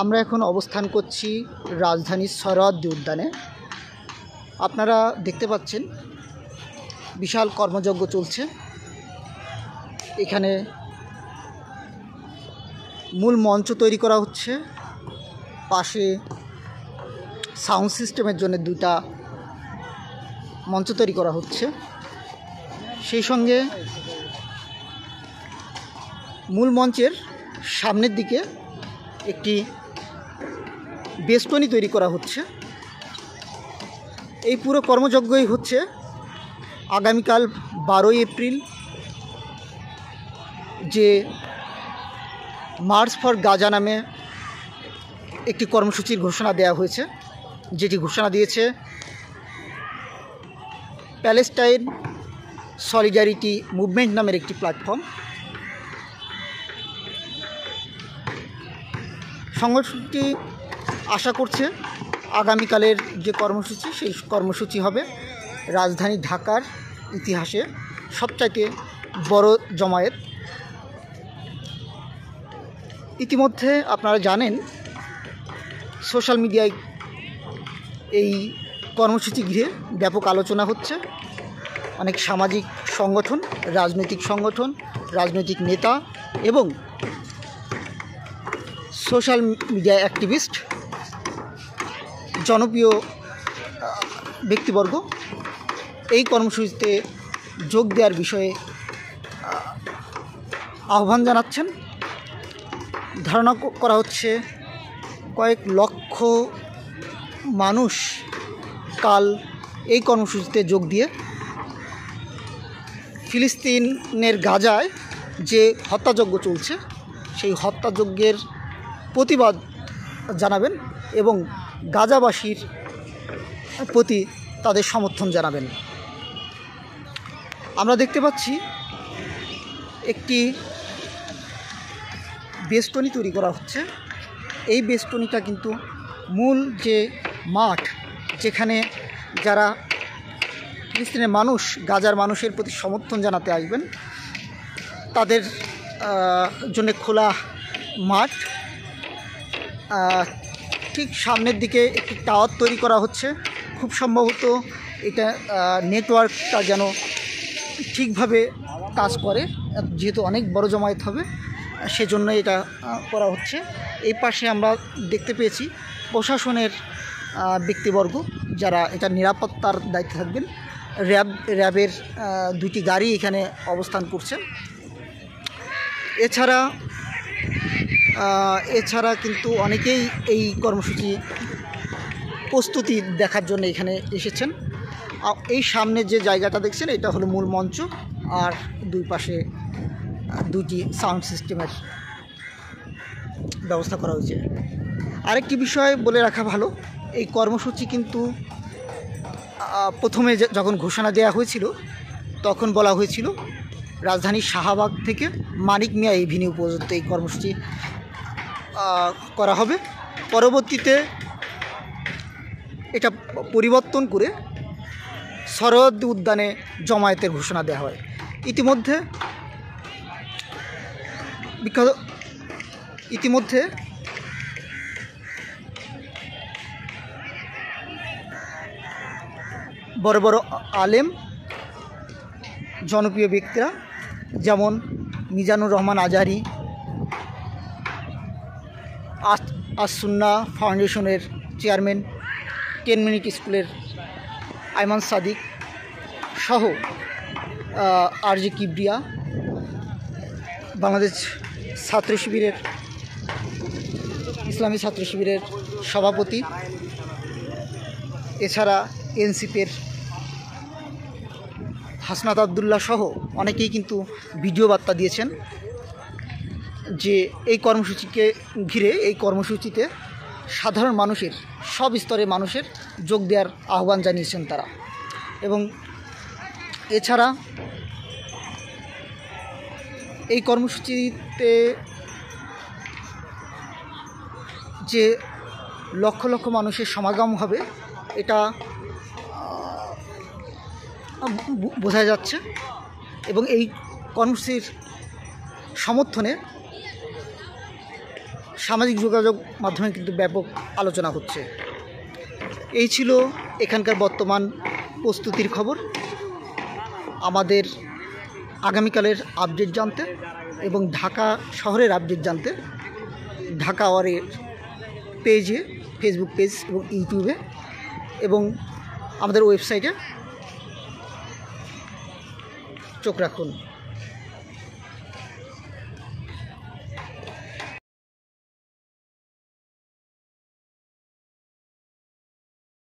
আমরা এখন অবস্থান করছি রাজধানীর সোহরাওয়ার্দী উদ্যানে। আপনারা দেখতে পাচ্ছেন বিশাল কর্মযজ্ঞ চলছে। এখানে মূল মঞ্চ তৈরি করা হচ্ছে, পাশে সাউন্ড সিস্টেমের জন্য দুটা মঞ্চ তৈরি করা হচ্ছে। সেই সঙ্গে মূল মঞ্চের সামনের দিকে একটি বেষ্টনী তৈরি করা হচ্ছে। এই পুরো কর্মযজ্ঞই হচ্ছে আগামীকাল 12 এপ্রিল যে মার্চ ফর গাজা নামে একটি কর্মসূচির ঘোষণা দেওয়া হয়েছে, যেটি ঘোষণা দিয়েছে প্যালেস্টাইন সলিডারিটি মুভমেন্ট নামের একটি প্ল্যাটফর্ম। সংগঠনটি আশা করছে আগামীকালের যে কর্মসূচি, সেই কর্মসূচি হবে রাজধানী ঢাকার ইতিহাসে সবচাইতে বড় জমায়েত। ইতিমধ্যে আপনারা জানেন সোশ্যাল মিডিয়ায় এই কর্মসূচি ঘিরে ব্যাপক আলোচনা হচ্ছে। অনেক সামাজিক সংগঠন, রাজনৈতিক সংগঠন, রাজনৈতিক নেতা এবং সোশ্যাল মিডিয়া অ্যাক্টিভিস্ট, জনপ্রিয় ব্যক্তিবর্গ এই কর্মসূচিতে যোগ দেওয়ার বিষয়ে আহ্বান জানাচ্ছেন। ধারণা করা হচ্ছে কয়েক লক্ষ মানুষ কাল এই কর্মসূচিতে যোগ দিয়ে ফিলিস্তিনের গাজায় যে হত্যাযজ্ঞ চলছে সেই হত্যাযজ্ঞের প্রতিবাদ জানাবেন এবং গাজাবাসীর প্রতি তাদের সমর্থন জানাবেন। আমরা দেখতে পাচ্ছি একটি বেষ্টনী তৈরি করা হচ্ছে। এই বেষ্টনীটা কিন্তু মূল যে মাঠ, যেখানে যারা ফিলিস্তিনের মানুষ গাজার মানুষের প্রতি সমর্থন জানাতে আসবেন তাদের জন্য খোলা মাঠ। ঠিক সামনের দিকে একটি টাওয়ার তৈরি করা হচ্ছে। খুব সম্ভবত এটা নেটওয়ার্কটা যেন ঠিকভাবে কাজ করে, যেহেতু অনেক বড় জমায়েত হবে সেজন্য এটা করা হচ্ছে। এই পাশে আমরা দেখতে পেয়েছি প্রশাসনের ব্যক্তিবর্গ যারা এটা নিরাপত্তার দায়িত্বে থাকবেন। র্যাবের দুটি গাড়ি এখানে অবস্থান করছে। এছাড়া কিন্তু অনেকেই এই কর্মসূচি প্রস্তুতি দেখার জন্য এখানে এসেছেন। এই সামনে যে জায়গাটা দেখছেন এটা হলো মূল মঞ্চ, আর দুই পাশে দুটি সাউন্ড সিস্টেমের ব্যবস্থা করা হয়েছে। আরেকটি বিষয় বলে রাখা ভালো, এই কর্মসূচি কিন্তু প্রথমে যখন ঘোষণা দেওয়া হয়েছিল তখন বলা হয়েছিল রাজধানীর শাহবাগ থেকে মানিক মিয়া এভিনিউ পর্যন্ত এই কর্মসূচি করা হবে। পরবর্তীতে এটা পরিবর্তন করে সোহরাওয়ার্দী উদ্যানে জমায়েতের ঘোষণা দেওয়া হয়। ইতিমধ্যে বড় বড় আলেম, জনপ্রিয় ব্যক্তিরা যেমন মিজানুর রহমান আজহারি, আস-সুন্নাহ ফাউন্ডেশনের চেয়ারম্যান, 10 মিনিট স্কুলের আইমান সাদিক সহ আরজি কিবরিয়া, বাংলাদেশ ছাত্র শিবিরের ইসলামী ছাত্র শিবিরের সভাপতি, এছাড়া এনসিপির হাসনাত আবদুল্লাহ সহ অনেকেই কিন্তু ভিডিও বার্তা দিয়েছেন যে এই কর্মসূচিকে ঘিরে এই কর্মসূচিতে সাধারণ মানুষের, সব স্তরের মানুষের যোগ দেওয়ার আহ্বান জানিয়েছেন তারা। এবং এছাড়া এই কর্মসূচিতে যে লক্ষ লক্ষ মানুষের সমাগম হবে এটা বোঝা যাচ্ছে এবং এই কর্মসূচির সমর্থনে সামাজিক যোগাযোগ মাধ্যমে কিন্তু ব্যাপক আলোচনা হচ্ছে। এই ছিল এখানকার বর্তমান প্রস্তুতির খবর। আমাদের আগামীকালের আপডেট জানতে এবং ঢাকা শহরের আপডেট জানতে ঢাকা আওয়ারের পেজে, ফেসবুক পেজ এবং ইউটিউবে এবং আমাদের ওয়েবসাইটে চোখ রাখুন।